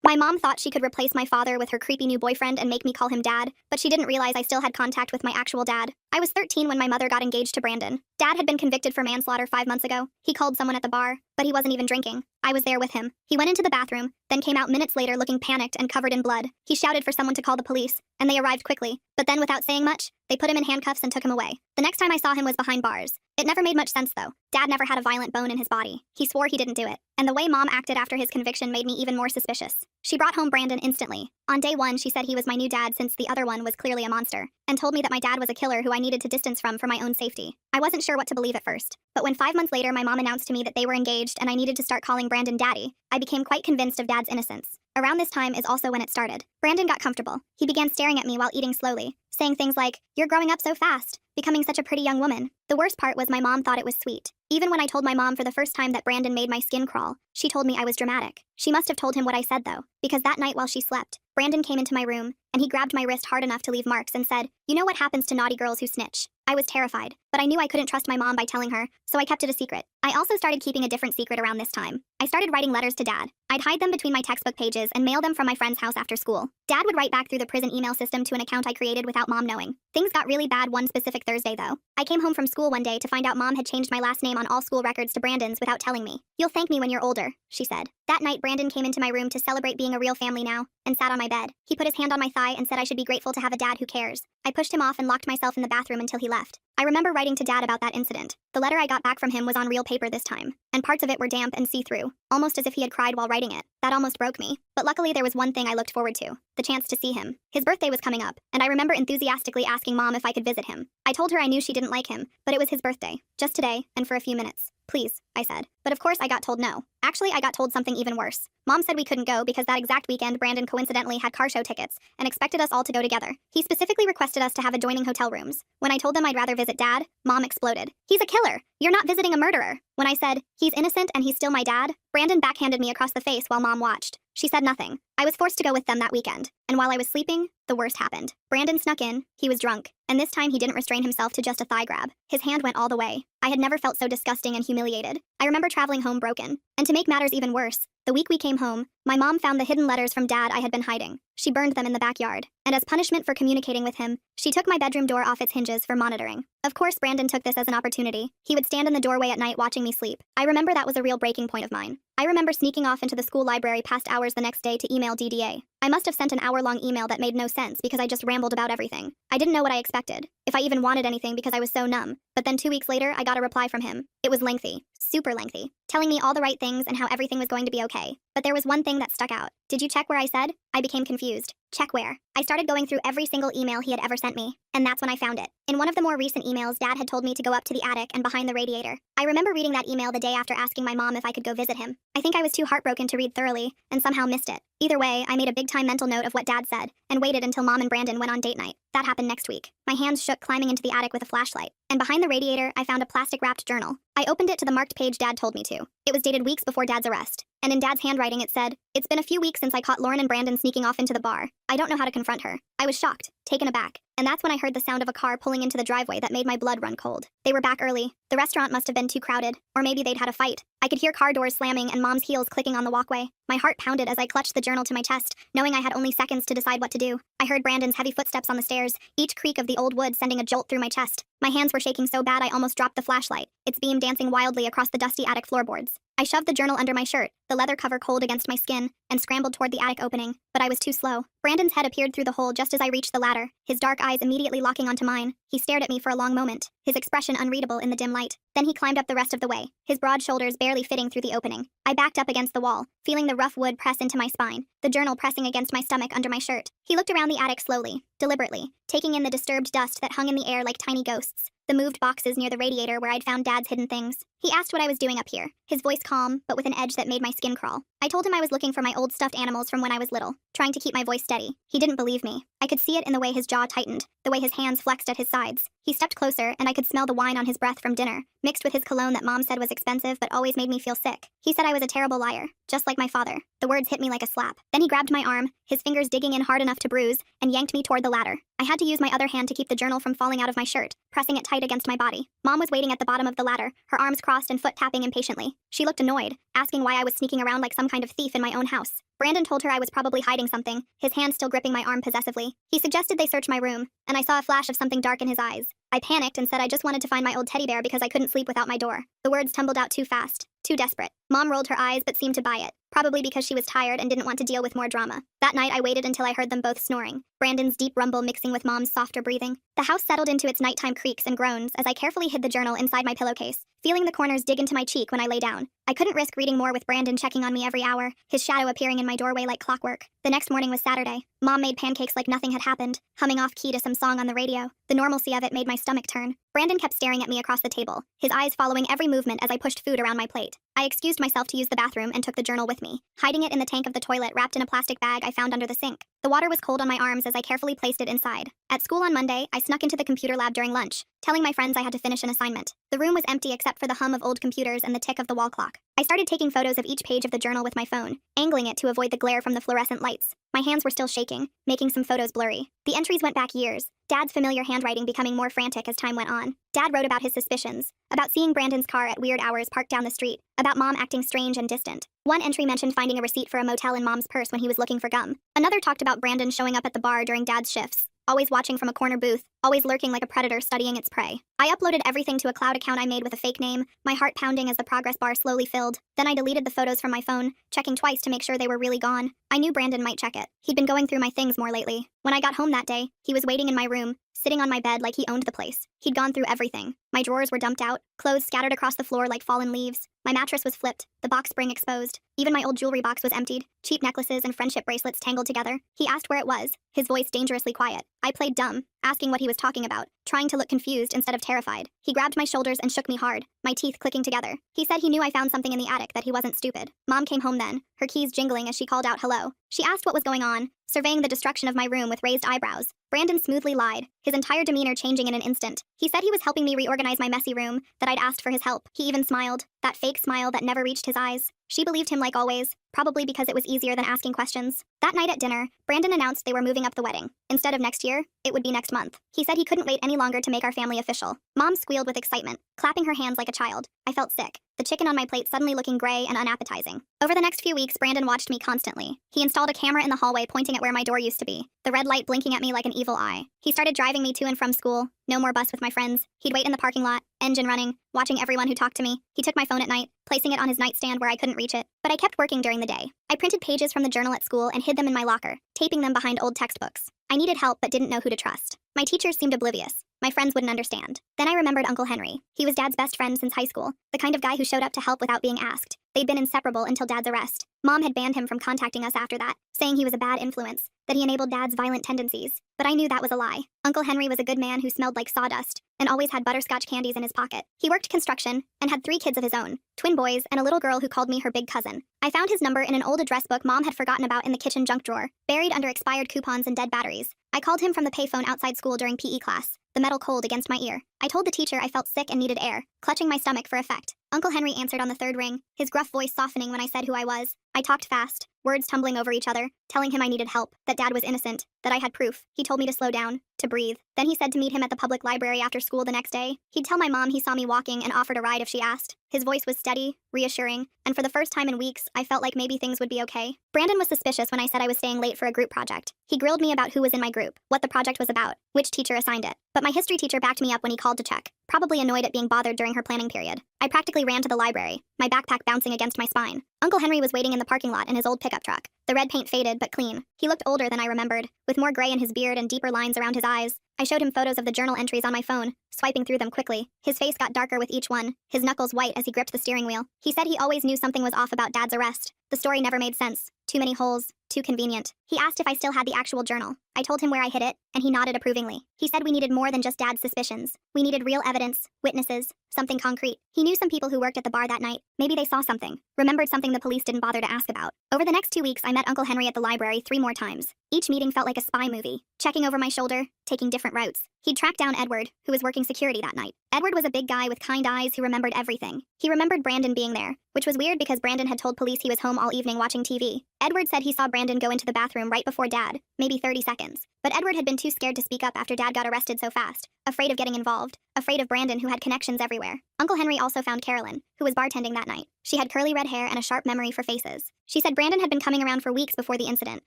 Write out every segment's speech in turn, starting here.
My mom thought she could replace my father with her creepy new boyfriend and make me call him dad, but she didn't realize I still had contact with my actual dad. I was 13 when my mother got engaged to Brandon. Dad had been convicted for manslaughter 5 months ago. He called someone at the bar, but he wasn't even drinking. I was there with him. He went into the bathroom, then came out minutes later looking panicked and covered in blood. He shouted for someone to call the police, and they arrived quickly. But then without saying much, they put him in handcuffs and took him away. The next time I saw him was behind bars. It never made much sense though. Dad never had a violent bone in his body. He swore he didn't do it. And the way Mom acted after his conviction made me even more suspicious. She brought home Brandon instantly. On day 1, she said he was my new dad since the other one was clearly a monster, and told me that my dad was a killer who I needed to distance from for my own safety. I wasn't sure what to believe at first, but when 5 months later my mom announced to me that they were engaged and I needed to start calling Brandon daddy, I became quite convinced of Dad's innocence. Around this time is also when it started. Brandon got comfortable. He began staring at me while eating slowly, saying things like, "You're growing up so fast, becoming such a pretty young woman." The worst part was my mom thought it was sweet. Even when I told my mom for the first time that Brandon made my skin crawl, she told me I was dramatic. She must have told him what I said though, because that night while she slept, Brandon came into my room, and he grabbed my wrist hard enough to leave marks and said, "You know what happens to naughty girls who snitch." I was terrified, but I knew I couldn't trust my mom by telling her, so I kept it a secret. I also started keeping a different secret around this time. I started writing letters to Dad. I'd hide them between my textbook pages and mail them from my friend's house after school. Dad would write back through the prison email system to an account I created without Mom knowing. Things got really bad one specific Thursday though. I came home from school one day to find out Mom had changed my last name on all school records to Brandon's without telling me. "You'll thank me when you're older," she said. That night Brandon came into my room to celebrate being a real family now, and sat on my bed. He put his hand on my thigh and said I should be grateful to have a dad who cares. I pushed him off and locked myself in the bathroom until he left. I remember writing to Dad about that incident. The letter I got back from him was on real paper this time, and parts of it were damp and see-through, almost as if he had cried while writing it. That almost broke me. But luckily there was one thing I looked forward to, the chance to see him. His birthday was coming up, and I remember enthusiastically asking Mom if I could visit him. I told her I knew she didn't like him, but it was his birthday, just today, and for a few minutes. "Please," I said. But of course I got told no. Actually, I got told something even worse. Mom said we couldn't go because that exact weekend Brandon coincidentally had car show tickets and expected us all to go together. He specifically requested us to have adjoining hotel rooms. When I told them I'd rather visit Dad, Mom exploded. "He's a killer! You're not visiting a murderer!" When I said, "He's innocent and he's still my dad," Brandon backhanded me across the face while Mom watched. She said nothing. I was forced to go with them that weekend, and while I was sleeping, the worst happened. Brandon snuck in, he was drunk, and this time he didn't restrain himself to just a thigh grab. His hand went all the way. I had never felt so disgusting and humiliated. I remember traveling home broken. And to make matters even worse, the week we came home, my mom found the hidden letters from Dad I had been hiding. She burned them in the backyard, and as punishment for communicating with him, she took my bedroom door off its hinges for monitoring. Of course, Brandon took this as an opportunity. He would stand in the doorway at night watching me sleep. I remember that was a real breaking point of mine. I remember sneaking off into the school library past hours the next day to email DDA. I must have sent an hour-long email that made no sense because I just rambled about everything. I didn't know what I expected, if I even wanted anything because I was so numb. But then 2 weeks later, I got a reply from him. It was lengthy, super lengthy, telling me all the right things and how everything was going to be okay. But there was one thing that stuck out. "Did you check where I said?" I became confused. Check where? I started going through every single email he had ever sent me, and that's when I found it. In one of the more recent emails, Dad had told me to go up to the attic and behind the radiator. I remember reading that email the day after asking my mom if I could go visit him. I think I was too heartbroken to read thoroughly, and somehow missed it. Either way, I made a big-time mental note of what Dad said, and waited until Mom and Brandon went on date night. That happened next week. My hands shook climbing into the attic with a flashlight, and behind the radiator, I found a plastic-wrapped journal. I opened it to the marked page Dad told me to. It was dated weeks before Dad's arrest, and in Dad's handwriting it said, "It's been a few weeks since I caught Lauren and Brandon sneaking off into the bar. I don't know how to confront her." I was shocked, taken aback, and that's when I heard the sound of a car pulling into the driveway that made my blood run cold. They were back early. The restaurant must have been too crowded, or maybe they'd had a fight. I could hear car doors slamming and Mom's heels clicking on the walkway. My heart pounded as I clutched the journal to my chest, knowing I had only seconds to decide what to do. I heard Brandon's heavy footsteps on the stairs, each creak of the old wood sending a jolt through my chest. My hands were shaking so bad I almost dropped the flashlight, its beam dancing wildly across the dusty attic floorboards. I shoved the journal under my shirt, the leather cover cold against my skin, and scrambled toward the attic opening, but I was too slow. Brandon's head appeared through the hole just as I reached the ladder, his dark eyes immediately locking onto mine. He stared at me for a long moment, his expression unreadable in the dim light. Then he climbed up the rest of the way, his broad shoulders barely fitting through the opening. I backed up against the wall, feeling the rough wood press into my spine, the journal pressing against my stomach under my shirt. He looked around the attic slowly, deliberately, taking in the disturbed dust that hung in the air like tiny ghosts, the moved boxes near the radiator where I'd found Dad's hidden things. He asked what I was doing up here, his voice calm, but with an edge that made my skin crawl. I told him I was looking for my old stuffed animals from when I was little, trying to keep my voice steady. He didn't believe me. I could see it in the way his jaw tightened, the way his hands flexed at his sides. He stepped closer, and I could smell the wine on his breath from dinner, mixed with his cologne that Mom said was expensive but always made me feel sick. He said I was a terrible liar, just like my father. The words hit me like a slap. Then he grabbed my arm, his fingers digging in hard enough to bruise, and yanked me toward the ladder. I had to use my other hand to keep the journal from falling out of my shirt, pressing it tight against my body. Mom was waiting at the bottom of the ladder, her arms crossed and foot tapping impatiently. She looked annoyed, asking why I was sneaking around like some kind of thief in my own house. Brandon told her I was probably hiding something, his hand still gripping my arm possessively. He suggested they search my room, and I saw a flash of something dark in his eyes. I panicked and said I just wanted to find my old teddy bear because I couldn't sleep without my door. The words tumbled out too fast, too desperate. Mom rolled her eyes but seemed to buy it, probably because she was tired and didn't want to deal with more drama. That night I waited until I heard them both snoring, Brandon's deep rumble mixing with Mom's softer breathing. The house settled into its nighttime creaks and groans as I carefully hid the journal inside my pillowcase, feeling the corners dig into my cheek when I lay down. I couldn't risk reading more with Brandon checking on me every hour, his shadow appearing in my doorway like clockwork. The next morning was Saturday. Mom made pancakes like nothing had happened, humming off-key to some song on the radio. The normalcy of it made my stomach turn. Brandon kept staring at me across the table, his eyes following every movement as I pushed food around my plate. I excused myself to use the bathroom and took the journal with me, hiding it in the tank of the toilet wrapped in a plastic bag I found under the sink. The water was cold on my arms as I carefully placed it inside. At school on Monday, I snuck into the computer lab during lunch, telling my friends I had to finish an assignment. The room was empty except for the hum of old computers and the tick of the wall clock. I started taking photos of each page of the journal with my phone, angling it to avoid the glare from the fluorescent lights. My hands were still shaking, making some photos blurry. The entries went back years, Dad's familiar handwriting becoming more frantic as time went on. Dad wrote about his suspicions, about seeing Brandon's car at weird hours parked down the street, about Mom acting strange and distant. One entry mentioned finding a receipt for a motel in Mom's purse when he was looking for gum. Another talked about Brandon showing up at the bar during Dad's shifts, always watching from a corner booth, always lurking like a predator studying its prey. I uploaded everything to a cloud account I made with a fake name, my heart pounding as the progress bar slowly filled. Then I deleted the photos from my phone, checking twice to make sure they were really gone. I knew Brandon might check it. He'd been going through my things more lately. When I got home that day, he was waiting in my room, sitting on my bed like he owned the place. He'd gone through everything. My drawers were dumped out, clothes scattered across the floor like fallen leaves. My mattress was flipped, the box spring exposed. Even my old jewelry box was emptied, cheap necklaces and friendship bracelets tangled together. He asked where it was, his voice dangerously quiet. I played dumb, asking what he was talking about, trying to look confused instead of terrified. He grabbed my shoulders and shook me hard, my teeth clicking together. He said he knew I found something in the attic, that he wasn't stupid. Mom came home then, her keys jingling as she called out hello. She asked what was going on, surveying the destruction of my room with raised eyebrows. Brandon smoothly lied, his entire demeanor changing in an instant. He said he was helping me reorganize my messy room, that I'd asked for his help. He even smiled, that fake smile that never reached his eyes. She believed him like always, probably because it was easier than asking questions. That night at dinner, Brandon announced they were moving up the wedding. Instead of next year, it would be next month. He said he couldn't wait any longer to make our family official. Mom squealed with excitement, clapping her hands like a child. I felt sick, the chicken on my plate suddenly looking gray and unappetizing. Over the next few weeks, Brandon watched me constantly. He installed a camera in the hallway pointing at where my door used to be, the red light blinking at me like an evil eye. He started driving me to and from school, no more bus with my friends. He'd wait in the parking lot, engine running, watching everyone who talked to me. He took my phone at night, placing it on his nightstand where I couldn't reach it. But I kept working during the day. I printed pages from the journal at school and hid them in my locker, taping them behind old textbooks. I needed help but didn't know who to trust. My teachers seemed oblivious. My friends wouldn't understand. Then I remembered Uncle Henry. He was Dad's best friend since high school, the kind of guy who showed up to help without being asked. They'd been inseparable until Dad's arrest. Mom had banned him from contacting us after that, saying he was a bad influence, that he enabled Dad's violent tendencies. But I knew that was a lie. Uncle Henry was a good man who smelled like sawdust, and always had butterscotch candies in his pocket. He worked construction, and had 3 kids of his own, twin boys and a little girl who called me her big cousin. I found his number in an old address book Mom had forgotten about in the kitchen junk drawer, buried under expired coupons and dead batteries. I called him from the payphone outside school during PE class, the metal cold against my ear. I told the teacher I felt sick and needed air, clutching my stomach for effect. Uncle Henry answered on the 3rd ring, his gruff voice softening when I said who I was. I talked fast, words tumbling over each other, telling him I needed help, that Dad was innocent, that I had proof. He told me to slow down, to breathe. Then he said to meet him at the public library after school the next day. He'd tell my mom he saw me walking and offered a ride if she asked. His voice was steady, reassuring, and for the first time in weeks, I felt like maybe things would be okay. Brandon was suspicious when I said I was staying late for a group project. He grilled me about who was in my group, what the project was about, which teacher assigned it. But my history teacher backed me up when he called to check, probably annoyed at being bothered during her planning period. I practically ran to the library, my backpack bouncing against my spine. Uncle Henry was waiting in the parking lot in his old pickup truck. The red paint faded but clean. He looked older than I remembered, with more gray in his beard and deeper lines around his eyes. I showed him photos of the journal entries on my phone, swiping through them quickly. His face got darker with each one, his knuckles white as he gripped the steering wheel. He said he always knew something was off about Dad's arrest. The story never made sense. Too many holes, too convenient. He asked if I still had the actual journal. I told him where I hid it, and he nodded approvingly. He said we needed more than just Dad's suspicions. We needed real evidence, witnesses, something concrete. He knew some people who worked at the bar that night. Maybe they saw something, remembered something the police didn't bother to ask about. Over the next 2 weeks, I met Uncle Henry at the library 3 more times. Each meeting felt like a spy movie, checking over my shoulder, taking different routes. He'd tracked down Edward, who was working security that night. Edward was a big guy with kind eyes who remembered everything. He remembered Brandon being there, which was weird because Brandon had told police he was home all evening watching TV. Edward said he saw Brandon go into the bathroom right before Dad, maybe 30 seconds. But Edward had been too scared to speak up after Dad got arrested so fast, afraid of getting involved, afraid of Brandon, who had connections everywhere. Uncle Henry also found Carolyn, who was bartending that night. She had curly red hair and a sharp memory for faces. She said Brandon had been coming around for weeks before the incident,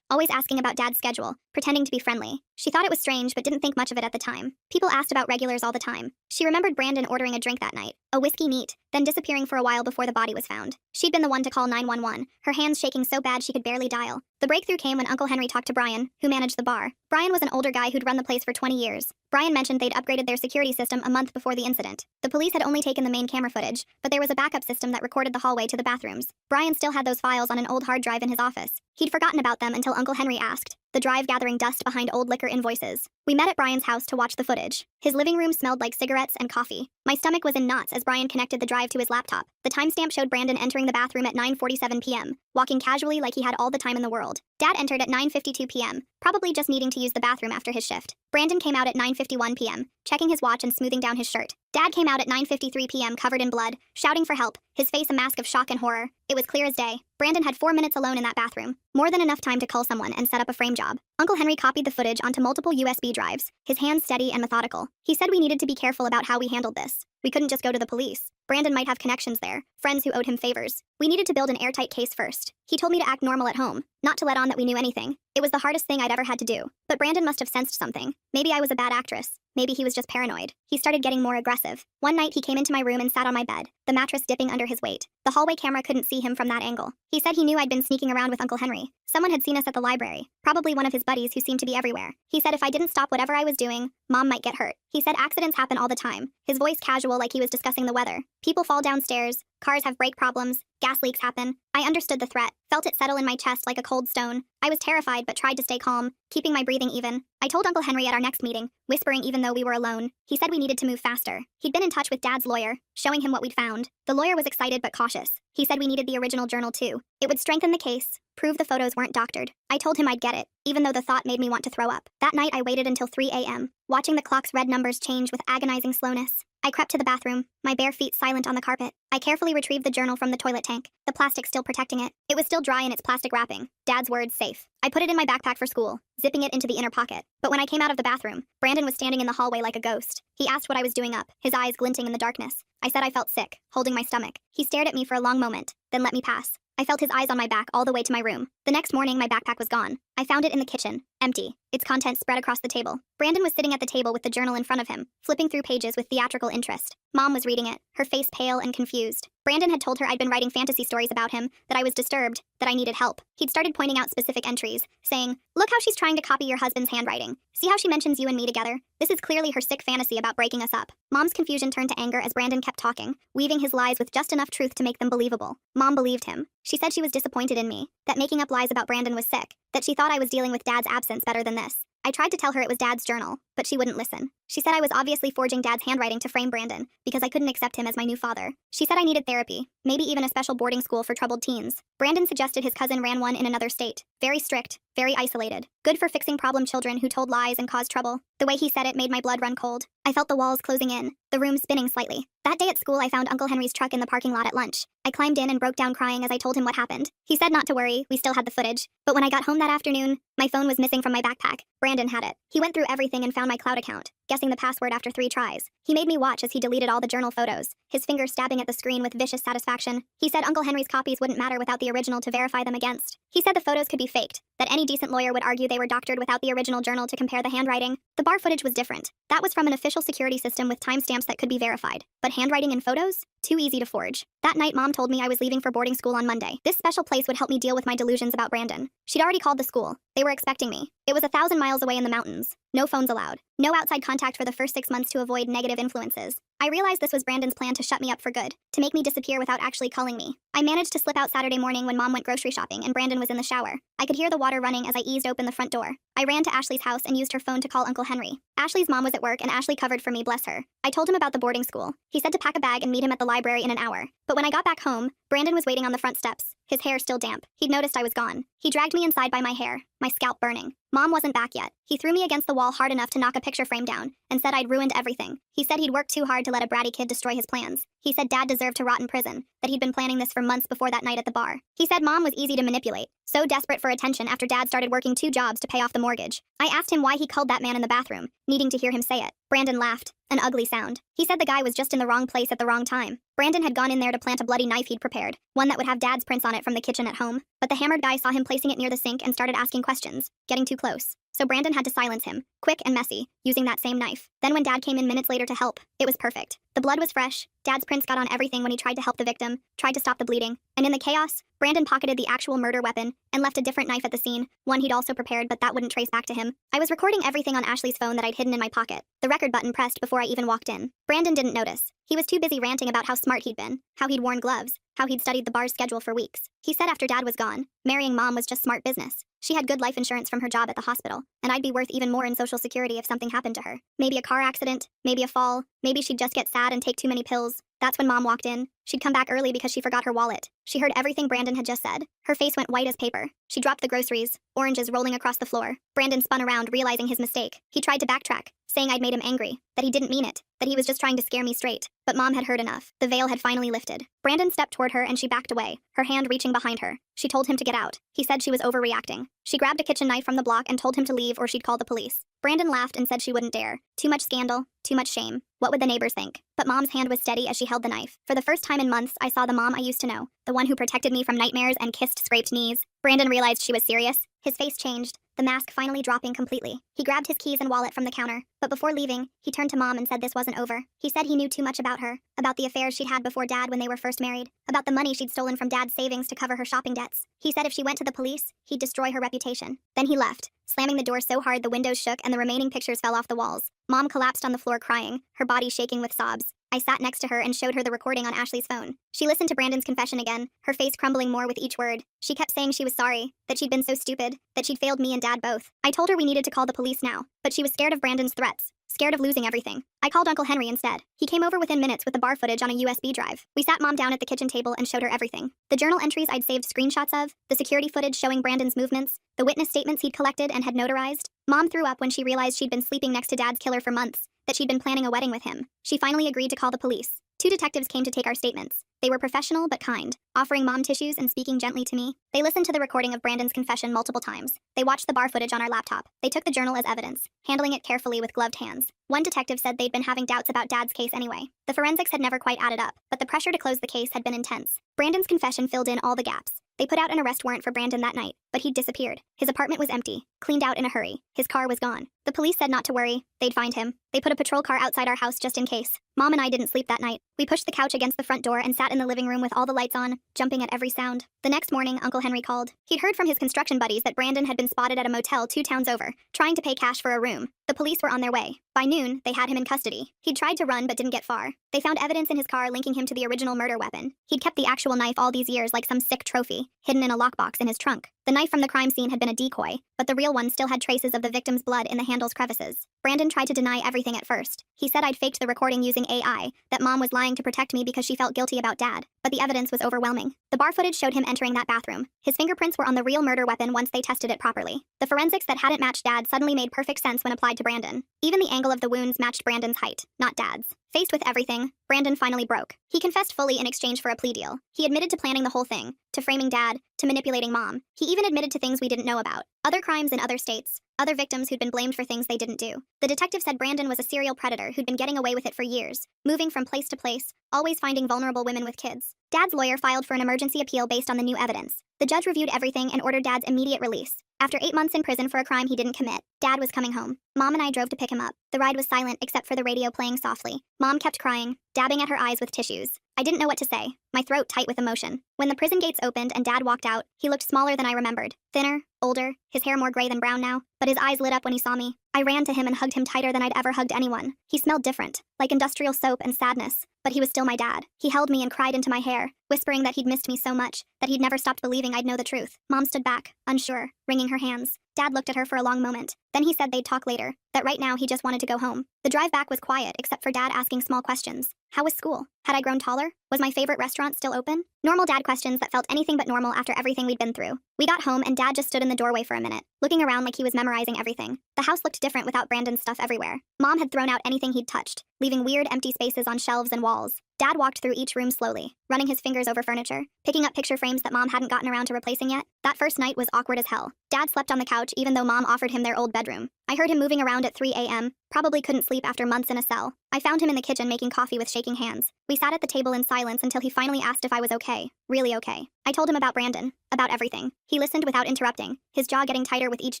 always asking about Dad's schedule, pretending to be friendly. She thought it was strange but didn't think much of it at the time. People asked about regulars all the time. She remembered Brandon ordering a drink that night, a whiskey neat, then disappearing for a while before the body was found. She'd been the one to call 911, her hands shaking so bad she could barely dial. The breakthrough came when Uncle Henry talked to Brian, who managed the bar. Brian was an older guy who'd run the place for 20 years. Brian mentioned they'd upgraded their security system a month before the incident. The police had only taken the main camera footage, but there was a backup system that recorded the hallway to the bathrooms. Brian still had those files on an old hard drive in his office. He'd forgotten about them until Uncle Henry asked, the drive gathering dust behind old liquor invoices. We met at Brian's house to watch the footage. His living room smelled like cigarettes and coffee. My stomach was in knots as Brian connected the drive to his laptop. The timestamp showed Brandon entering the bathroom at 9:47 p.m., walking casually like he had all the time in the world. Dad entered at 9:52 p.m., probably just needing to use the bathroom after his shift. Brandon came out at 9:51 p.m., checking his watch and smoothing down his shirt. Dad came out at 9:53 p.m. covered in blood, shouting for help, his face a mask of shock and horror. It was clear as day. Brandon had 4 minutes alone in that bathroom, more than enough time to call someone and set up a frame job. Uncle Henry copied the footage onto multiple USB drives, his hands steady and methodical. He said we needed to be careful about how we handled this. We couldn't just go to the police. Brandon might have connections there, friends who owed him favors. We needed to build an airtight case first. He told me to act normal at home, not to let on that we knew anything. It was the hardest thing I'd ever had to do. But Brandon must have sensed something. Maybe I was a bad actress. Maybe he was just paranoid. He started getting more aggressive. One night he came into my room and sat on my bed, the mattress dipping under his weight. The hallway camera couldn't see him from that angle. He said he knew I'd been sneaking around with Uncle Henry. Someone had seen us at the library, probably one of his buddies who seemed to be everywhere. He said if I didn't stop whatever I was doing, Mom might get hurt. He said accidents happen all the time, his voice casual like he was discussing the weather. People fall downstairs, cars have brake problems, gas leaks happen. I understood the threat, felt it settle in my chest like a cold stone. I was terrified but tried to stay calm, keeping my breathing even. I told Uncle Henry at our next meeting, whispering even though we were alone. He said we needed to move faster. He'd been in touch with Dad's lawyer, showing him what we'd found. The lawyer was excited but cautious. He said we needed the original journal too. It would strengthen the case, prove the photos weren't doctored. I told him I'd get it, even though the thought made me want to throw up. That night I waited until 3 a.m., watching the clock's red numbers change with agonizing slowness. I crept to the bathroom, my bare feet silent on the carpet. I carefully retrieved the journal from the toilet tank, the plastic still protecting it. It was still dry in its plastic wrapping. Dad's words safe. I put it in my backpack for school, zipping it into the inner pocket. But when I came out of the bathroom, Brandon was standing in the hallway like a ghost. He asked what I was doing up, his eyes glinting in the darkness. I said I felt sick, holding my stomach. He stared at me for a long moment, then let me pass. I felt his eyes on my back all the way to my room. The next morning, my backpack was gone. I found it in the kitchen, empty, its contents spread across the table. Brandon was sitting at the table with the journal in front of him, flipping through pages with theatrical interest. Mom was reading it, her face pale and confused. Brandon had told her I'd been writing fantasy stories about him, that I was disturbed, that I needed help. He'd started pointing out specific entries, saying, "Look how she's trying to copy your husband's handwriting. See how she mentions you and me together? This is clearly her sick fantasy about breaking us up." Mom's confusion turned to anger as Brandon kept talking, weaving his lies with just enough truth to make them believable. Mom believed him. She said she was disappointed in me, that making up lies about Brandon was sick, that she thought I was dealing with Dad's absence better than this. I tried to tell her it was Dad's journal, but she wouldn't listen. She said I was obviously forging Dad's handwriting to frame Brandon, because I couldn't accept him as my new father. She said I needed therapy, maybe even a special boarding school for troubled teens. Brandon suggested his cousin ran one in another state. Very strict, very isolated. Good for fixing problem children who told lies and caused trouble. The way he said it made my blood run cold. I felt the walls closing in, the room spinning slightly. That day at school I found Uncle Henry's truck in the parking lot at lunch. I climbed in and broke down crying as I told him what happened. He said not to worry, we still had the footage. But when I got home that afternoon, my phone was missing from my backpack. Brandon had it. He went through everything and found my cloud account, guessing the password after 3 tries. He made me watch as he deleted all the journal photos, his finger stabbing at the screen with vicious satisfaction. He said Uncle Henry's copies wouldn't matter without the original to verify them against. He said the photos could be faked, that any decent lawyer would argue they were doctored without the original journal to compare the handwriting. The bar footage was different. That was from an official security system with timestamps that could be verified. But handwriting in photos? Too easy to forge. That night Mom told me I was leaving for boarding school on Monday. This special place would help me deal with my delusions about Brandon. She'd already called the school. They were expecting me. It was 1,000 miles away in the mountains. No phones allowed. No outside contact for the first 6 months to avoid negative influences. I realized this was Brandon's plan to shut me up for good, to make me disappear without actually calling me. I managed to slip out Saturday morning when Mom went grocery shopping and Brandon was in the shower. I could hear the water running as I eased open the front door. I ran to Ashley's house and used her phone to call Uncle Henry. Ashley's mom was at work and Ashley covered for me, bless her. I told him about the boarding school. He said to pack a bag and meet him at the library in an hour. But when I got back home, Brandon was waiting on the front steps, his hair still damp. He'd noticed I was gone. He dragged me inside by my hair, my scalp burning. Mom wasn't back yet. He threw me against the wall hard enough to knock a picture frame down and said I'd ruined everything. He said he'd worked too hard to let a bratty kid destroy his plans. He said Dad deserved to rot in prison, that he'd been planning this for months before that night at the bar. He said Mom was easy to manipulate, so desperate for attention after Dad started working 2 jobs to pay off the mortgage. I asked him why he called that man in the bathroom, needing to hear him say it. Brandon laughed, an ugly sound. He said the guy was just in the wrong place at the wrong time. Brandon had gone in there to plant a bloody knife he'd prepared, one that would have Dad's prints on it from the kitchen at home, but the hammered guy saw him placing it near the sink and started asking questions, getting too close. So Brandon had to silence him, quick and messy, using that same knife. Then when Dad came in minutes later to help, it was perfect. The blood was fresh, Dad's prints got on everything when he tried to help the victim, tried to stop the bleeding, and in the chaos, Brandon pocketed the actual murder weapon and left a different knife at the scene, one he'd also prepared but that wouldn't trace back to him. I was recording everything on Ashley's phone that I'd hidden in my pocket, the record button pressed before I even walked in. Brandon didn't notice. He was too busy ranting about how smart he'd been, how he'd worn gloves, how he'd studied the bar's schedule for weeks. He said after Dad was gone, marrying Mom was just smart business. She had good life insurance from her job at the hospital, and I'd be worth even more in Social Security if something happened to her. Maybe a car accident, maybe a fall, maybe she'd just get sad and take too many pills. That's when Mom walked in. She'd come back early because she forgot her wallet. She heard everything Brandon had just said. Her face went white as paper. She dropped the groceries, oranges rolling across the floor. Brandon spun around, realizing his mistake. He tried to backtrack, saying I'd made him angry, that he didn't mean it, that he was just trying to scare me straight. But Mom had heard enough. The veil had finally lifted. Brandon stepped toward her and she backed away, her hand reaching behind her. She told him to get out. He said she was overreacting. She grabbed a kitchen knife from the block and told him to leave or she'd call the police. Brandon laughed and said she wouldn't dare. Too much scandal, too much shame. What would the neighbors think? But Mom's hand was steady as she held the knife. For the first time in months, I saw the Mom I used to know, the one who protected me from nightmares and kissed scraped knees. Brandon realized she was serious. His face changed, the mask finally dropping completely. He grabbed his keys and wallet from the counter, but before leaving, he turned to Mom and said this wasn't over. He said he knew too much about her, about the affairs she'd had before Dad when they were first married, about the money she'd stolen from Dad's savings to cover her shopping debts. He said if she went to the police, he'd destroy her reputation. Then he left, slamming the door so hard the windows shook and the remaining pictures fell off the walls. Mom collapsed on the floor crying, her body shaking with sobs. I sat next to her and showed her the recording on Ashley's phone. She listened to Brandon's confession again, her face crumbling more with each word. She kept saying she was sorry, that she'd been so stupid, that she'd failed me and Dad both. I told her we needed to call the police now, but she was scared of Brandon's threats, scared of losing everything. I called Uncle Henry instead. He came over within minutes with the bar footage on a USB drive. We sat Mom down at the kitchen table and showed her everything. The journal entries I'd saved screenshots of, the security footage showing Brandon's movements, the witness statements he'd collected and had notarized. Mom threw up when she realized she'd been sleeping next to Dad's killer for months, that she'd been planning a wedding with him. She finally agreed to call the police. 2 detectives came to take our statements. They were professional but kind, offering Mom tissues and speaking gently to me. They listened to the recording of Brandon's confession multiple times. They watched the bar footage on our laptop. They took the journal as evidence, handling it carefully with gloved hands. One detective said they'd been having doubts about Dad's case anyway. The forensics had never quite added up, but the pressure to close the case had been intense. Brandon's confession filled in all the gaps. They put out an arrest warrant for Brandon that night, but he'd disappeared. His apartment was empty, cleaned out in a hurry. His car was gone. The police said not to worry, they'd find him. They put a patrol car outside our house just in case. Mom and I didn't sleep that night. We pushed the couch against the front door and sat in the living room with all the lights on, jumping at every sound. The next morning, Uncle Henry called. He'd heard from his construction buddies that Brandon had been spotted at a motel 2 towns over, trying to pay cash for a room. The police were on their way. By noon, they had him in custody. He'd tried to run but didn't get far. They found evidence in his car linking him to the original murder weapon. He'd kept the actual knife all these years like some sick trophy, hidden in a lockbox in his trunk. The knife from the crime scene had been a decoy, but the real one still had traces of the victim's blood in the handle's crevices. Brandon tried to deny everything at first. He said I'd faked the recording using AI, that Mom was lying to protect me because she felt guilty about Dad, but the evidence was overwhelming. The bar footage showed him entering that bathroom. His fingerprints were on the real murder weapon once they tested it properly. The forensics that hadn't matched Dad suddenly made perfect sense when applied to Brandon. Even the angle of the wounds matched Brandon's height, not Dad's. Faced with everything, Brandon finally broke. He confessed fully in exchange for a plea deal. He admitted to planning the whole thing, to framing Dad, to manipulating Mom. He even admitted to things we didn't know about. Other crimes in other states, other victims who'd been blamed for things they didn't do. The detective said Brandon was a serial predator who'd been getting away with it for years, moving from place to place, always finding vulnerable women with kids. Dad's lawyer filed for an emergency appeal based on the new evidence. The judge reviewed everything and ordered Dad's immediate release. After 8 months in prison for a crime he didn't commit, Dad was coming home. Mom and I drove to pick him up. The ride was silent except for the radio playing softly. Mom kept crying, dabbing at her eyes with tissues. I didn't know what to say, my throat tight with emotion. When the prison gates opened and Dad walked out, he looked smaller than I remembered. Thinner, older, his hair more gray than brown now, but his eyes lit up when he saw me. I ran to him and hugged him tighter than I'd ever hugged anyone. He smelled different, like industrial soap and sadness, but he was still my dad. He held me and cried into my hair, whispering that he'd missed me so much, that he'd never stopped believing I'd know the truth. Mom stood back, unsure, wringing her hands. Dad looked at her for a long moment. Then he said they'd talk later, that right now he just wanted to go home. The drive back was quiet except for Dad asking small questions. How was school? Had I grown taller? Was my favorite restaurant still open? Normal Dad questions that felt anything but normal after everything we'd been through. We got home and Dad just stood in the doorway for a minute, looking around like he was memorizing everything. The house looked different without Brandon's stuff everywhere. Mom had thrown out anything he'd touched, leaving weird empty spaces on shelves and walls. Dad walked through each room slowly, running his fingers over furniture, picking up picture frames that Mom hadn't gotten around to replacing yet. That first night was awkward as hell. Dad slept on the couch even though Mom offered him their old bedroom. I heard him moving around at 3 a.m., probably couldn't sleep after months in a cell. I found him in the kitchen making coffee with shaking hands. We sat at the table in silence until he finally asked if I was okay. Really okay. I told him about Brandon, about everything. He listened without interrupting, his jaw getting tighter with each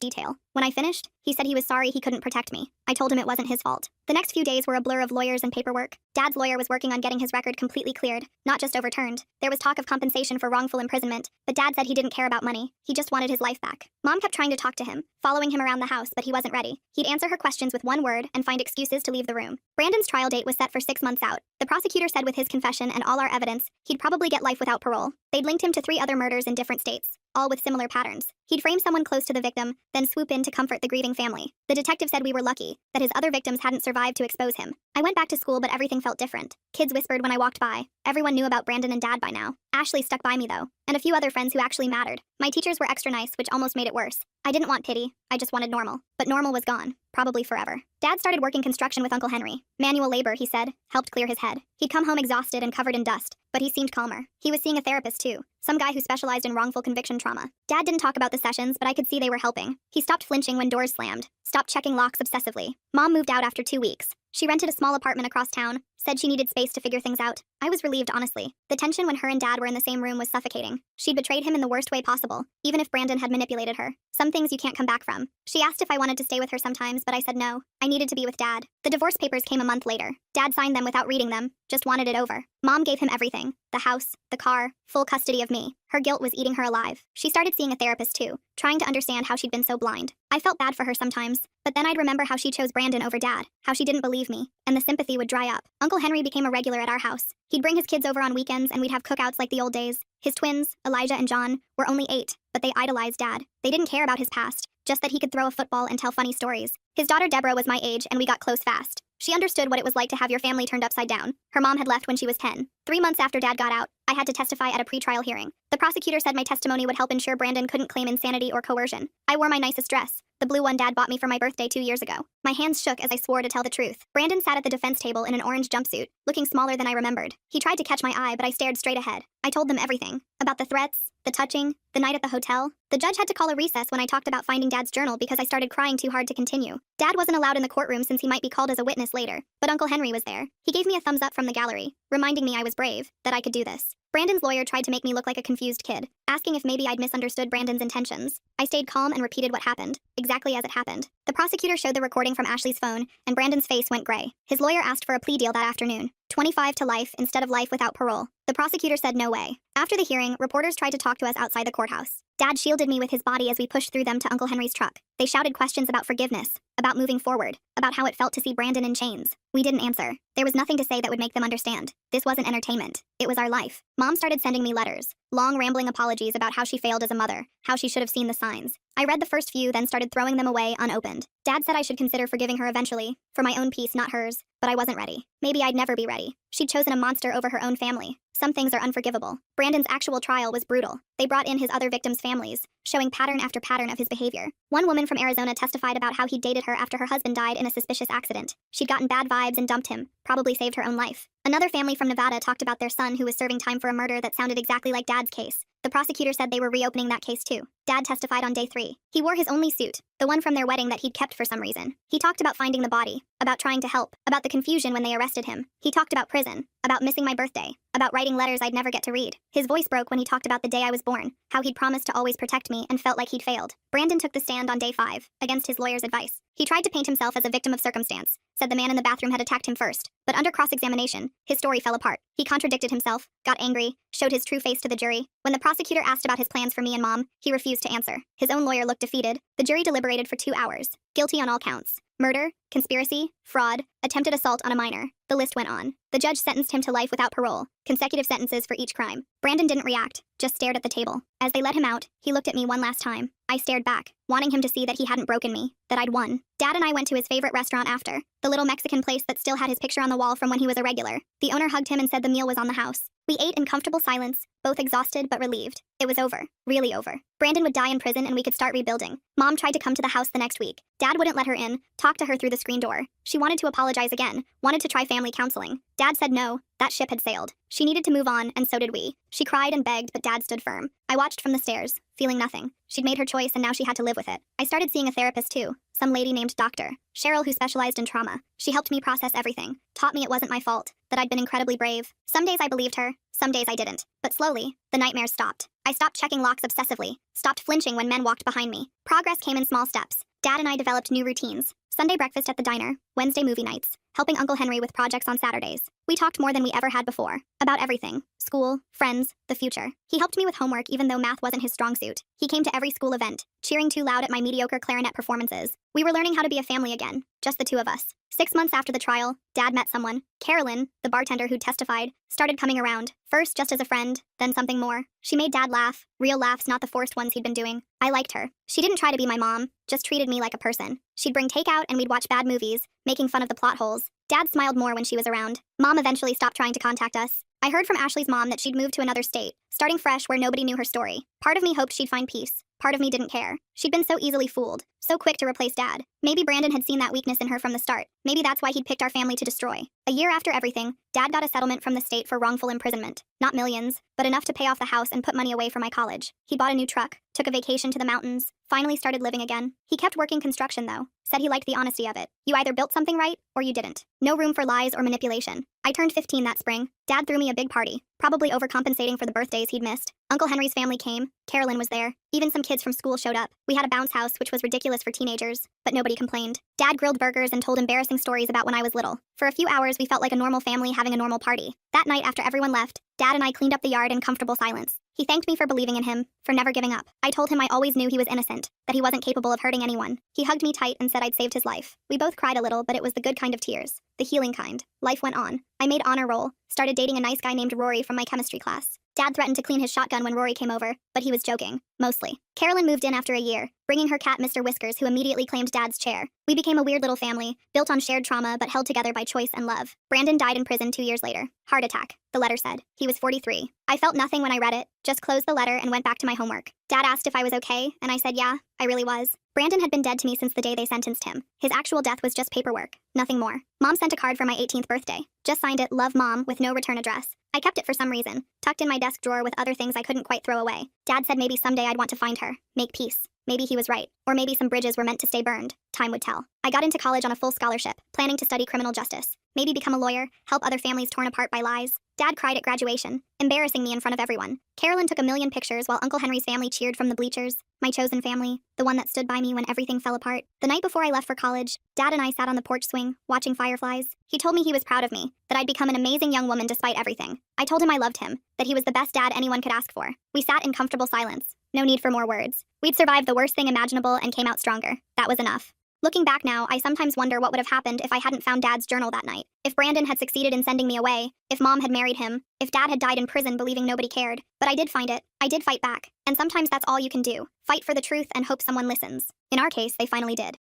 detail. When I finished, he said he was sorry he couldn't protect me. I told him it wasn't his fault. The next few days were a blur of lawyers and paperwork. Dad's lawyer was working on getting his record completely cleared, not just overturned. There was talk of compensation for wrongful imprisonment, but Dad said he didn't care about money. He just wanted his life back. Mom kept trying to talk to him, following him around the house, but he wasn't ready. He'd answer her questions with one word and find excuses to leave the room. Brandon's trial date was set for 6 months out. The prosecutor said with his confession and all our evidence, he'd probably get life without parole. They'd linked him to 3 other murders in different states, all with similar patterns. He'd frame someone close to the victim, then swoop in to comfort the grieving family. The detective said we were lucky, that his other victims hadn't survived to expose him. I went back to school, but everything felt different. Kids whispered when I walked by. Everyone knew about Brandon and Dad by now. Ashley stuck by me though, and a few other friends who actually mattered. My teachers were extra nice, which almost made it worse. I didn't want pity, I just wanted normal. But normal was gone, probably forever. Dad started working construction with Uncle Henry. Manual labor, he said, helped clear his head. He'd come home exhausted and covered in dust, but he seemed calmer. He was seeing a therapist too, some guy who specialized in wrongful conviction trauma. Dad didn't talk about the sessions, but I could see they were helping. He stopped flinching when doors slammed, stopped checking locks obsessively. Mom moved out after 2 weeks. She rented a small apartment across town, said she needed space to figure things out. I was relieved, honestly. The tension when her and Dad were in the same room was suffocating. She'd betrayed him in the worst way possible, even if Brandon had manipulated her. Some things you can't come back from. She asked if I wanted to stay with her sometimes, but I said no. I needed to be with Dad. The divorce papers came a month later. Dad signed them without reading them, just wanted it over. Mom gave him everything. The house, the car, full custody of me. Her guilt was eating her alive. She started seeing a therapist too, trying to understand how she'd been so blind. I felt bad for her sometimes, but then I'd remember how she chose Brandon over Dad, how she didn't believe me, and the sympathy would dry up. Uncle Henry became a regular at our house. He'd bring his kids over on weekends and we'd have cookouts like the old days. His twins, Elijah and John, were only 8, but they idolized Dad. They didn't care about his past, just that he could throw a football and tell funny stories. His daughter Deborah was my age and we got close fast. She understood what it was like to have your family turned upside down. Her mom had left when she was 10. 3 months after Dad got out, I had to testify at a pretrial hearing. The prosecutor said my testimony would help ensure Brandon couldn't claim insanity or coercion. I wore my nicest dress, the blue one Dad bought me for my birthday 2 years ago. My hands shook as I swore to tell the truth. Brandon sat at the defense table in an orange jumpsuit, looking smaller than I remembered. He tried to catch my eye, but I stared straight ahead. I told them everything. About the threats, the touching, the night at the hotel. The judge had to call a recess when I talked about finding Dad's journal because I started crying too hard to continue. Dad wasn't allowed in the courtroom since he might be called as a witness later, but Uncle Henry was there. He gave me a thumbs up from the gallery, reminding me I was brave, that I could do this. Brandon's lawyer tried to make me look like a confused kid, asking if maybe I'd misunderstood Brandon's intentions. I stayed calm and repeated what happened, exactly as it happened. The prosecutor showed the recording from Ashley's phone, and Brandon's face went gray. His lawyer asked for a plea deal that afternoon, 25 to life instead of life without parole. The prosecutor said no way. After the hearing, reporters tried to talk to us outside the courthouse. Dad shielded me with his body as we pushed through them to Uncle Henry's truck. They shouted questions about forgiveness, about moving forward, about how it felt to see Brandon in chains. We didn't answer. There was nothing to say that would make them understand. This wasn't entertainment. It was our life. Mom started sending me letters, long rambling apologies about how she failed as a mother, how she should have seen the signs. I read the first few, then started throwing them away unopened. Dad said I should consider forgiving her eventually, for my own peace, not hers, but I wasn't ready. Maybe I'd never be ready. She'd chosen a monster over her own family. Some things are unforgivable. Brandon's actual trial was brutal. They brought in his other victims' families, showing pattern after pattern of his behavior. One woman from Arizona testified about how he dated her after her husband died in a suspicious accident. She'd gotten bad vibes and dumped him, probably saved her own life. Another family from Nevada talked about their son who was serving time for a murder that sounded exactly like Dad's case. The prosecutor said they were reopening that case too. Dad testified on day 3. He wore his only suit, the one from their wedding that he'd kept for some reason. He talked about finding the body, about trying to help, about the confusion when they arrested him. He talked about prison, about missing my birthday, about writing letters I'd never get to read. His voice broke when he talked about the day I was born, how he'd promised to always protect me and felt like he'd failed. Brandon took the stand on day 5, against his lawyer's advice. He tried to paint himself as a victim of circumstance, said the man in the bathroom had attacked him first. But under cross-examination, his story fell apart. He contradicted himself, got angry, showed his true face to the jury. When the prosecutor asked about his plans for me and Mom, he refused to answer. His own lawyer looked defeated. The jury deliberated for 2 hours. Guilty on all counts. Murder, conspiracy, fraud, attempted assault on a minor. The list went on. The judge sentenced him to life without parole, consecutive sentences for each crime. Brandon didn't react, just stared at the table. As they let him out, he looked at me one last time. I stared back, wanting him to see that he hadn't broken me, that I'd won. Dad and I went to his favorite restaurant after, the little Mexican place that still had his picture on the wall from when he was a regular. The owner hugged him and said the meal was on the house. We ate in comfortable silence, both exhausted but relieved. It was over, really over. Brandon would die in prison and we could start rebuilding. Mom tried to come to the house the next week. Dad wouldn't let her in, talked to her through the screen door. She wanted to apologize again, wanted to try family family counseling. Dad said no, that ship had sailed. She needed to move on, and so did we. She cried and begged, but Dad stood firm. I watched from the stairs, feeling nothing. She'd made her choice, and now she had to live with it. I started seeing a therapist too, some lady named Dr. Cheryl who specialized in trauma. She helped me process everything, taught me it wasn't my fault, that I'd been incredibly brave. Some days I believed her, some days I didn't. But slowly, the nightmares stopped. I stopped checking locks obsessively, stopped flinching when men walked behind me. Progress came in small steps. Dad and I developed new routines. Sunday breakfast at the diner, Wednesday movie nights, helping Uncle Henry with projects on Saturdays. We talked more than we ever had before, about everything. School, friends, the future. He helped me with homework even though math wasn't his strong suit. He came to every school event, cheering too loud at my mediocre clarinet performances. We were learning how to be a family again, just the two of us. 6 months after the trial, Dad met someone. Carolyn, the bartender who testified, started coming around. First just as a friend, then something more. She made Dad laugh, real laughs, not the forced ones he'd been doing. I liked her. She didn't try to be my mom, just treated me like a person. She'd bring takeout and we'd watch bad movies, making fun of the plot holes. Dad smiled more when she was around. Mom eventually stopped trying to contact us. I heard from Ashley's mom that she'd moved to another state, starting fresh where nobody knew her story. Part of me hoped she'd find peace. Part of me didn't care. She'd been so easily fooled, so quick to replace Dad. Maybe Brandon had seen that weakness in her from the start. Maybe that's why he'd picked our family to destroy. A year after everything, Dad got a settlement from the state for wrongful imprisonment. Not millions, but enough to pay off the house and put money away for my college. He bought a new truck, took a vacation to the mountains, finally started living again. He kept working construction though, said he liked the honesty of it. You either built something right, or you didn't. No room for lies or manipulation. I turned 15 that spring. Dad threw me a big party, probably overcompensating for the birthdays he'd missed. Uncle Henry's family came. Carolyn was there. Even some kids from school showed up. We had a bounce house, which was ridiculous for teenagers, but nobody complained. Dad grilled burgers and told embarrassing stories about when I was little. For a few hours, we felt like a normal family having a normal party. That night, after everyone left, Dad and I cleaned up the yard in comfortable silence. He thanked me for believing in him, for never giving up. I told him I always knew he was innocent, that he wasn't capable of hurting anyone. He hugged me tight and said I'd saved his life. We both cried a little, but it was the good kind of tears, the healing kind. Life went on. I made honor roll, started dating a nice guy named Rory from my chemistry class. Dad threatened to clean his shotgun when Rory came over, but he was joking, mostly. Carolyn moved in after a year, bringing her cat Mr. Whiskers, who immediately claimed Dad's chair. We became a weird little family, built on shared trauma but held together by choice and love. Brandon died in prison 2 years later. Heart attack, the letter said. He was 43. I felt nothing when I read it, just closed the letter and went back to my homework. Dad asked if I was okay, and I said yeah, I really was. Brandon had been dead to me since the day they sentenced him. His actual death was just paperwork, nothing more. Mom sent a card for my 18th birthday. Just signed it, Love Mom, with no return address. I kept it for some reason, tucked in my desk drawer with other things I couldn't quite throw away. Dad said maybe someday I'd want to find her, make peace. Maybe he was right. Or maybe some bridges were meant to stay burned. Time would tell. I got into college on a full scholarship, planning to study criminal justice. Maybe become a lawyer, help other families torn apart by lies. Dad cried at graduation, embarrassing me in front of everyone. Carolyn took a million pictures while Uncle Henry's family cheered from the bleachers. My chosen family, the one that stood by me when everything fell apart. The night before I left for college, Dad and I sat on the porch swing, watching fireflies. He told me he was proud of me, that I'd become an amazing young woman despite everything. I told him I loved him, that he was the best dad anyone could ask for. We sat in comfortable silence. No need for more words. We'd survived the worst thing imaginable and came out stronger. That was enough. Looking back now, I sometimes wonder what would have happened if I hadn't found Dad's journal that night. If Brandon had succeeded in sending me away, if Mom had married him, if Dad had died in prison believing nobody cared. But I did find it. I did fight back. And sometimes that's all you can do. Fight for the truth and hope someone listens. In our case, they finally did.